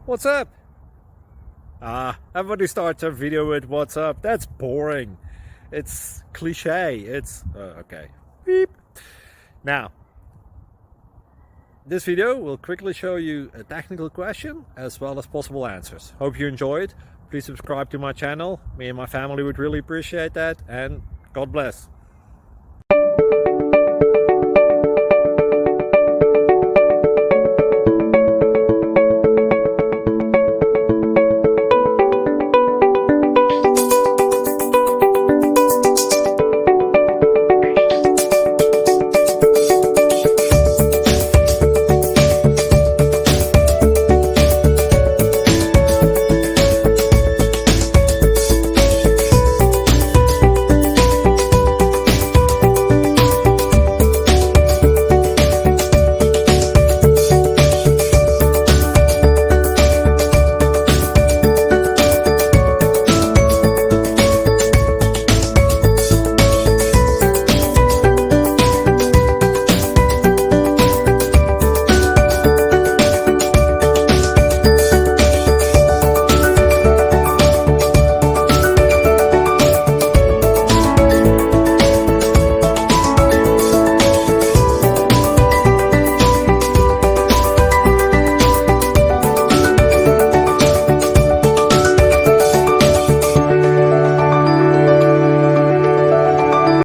What's up? Everybody starts a video with what's up. That's boring. It's cliche. It's okay. Beep. Now, this video will quickly show you a technical question as well as possible answers. Hope you enjoyed. Please subscribe to my channel. Me and my family would really appreciate that, and God bless.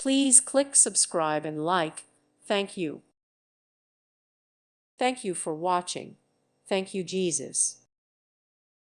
Please click subscribe and like. Thank you. Thank you for watching. Thank you, Jesus.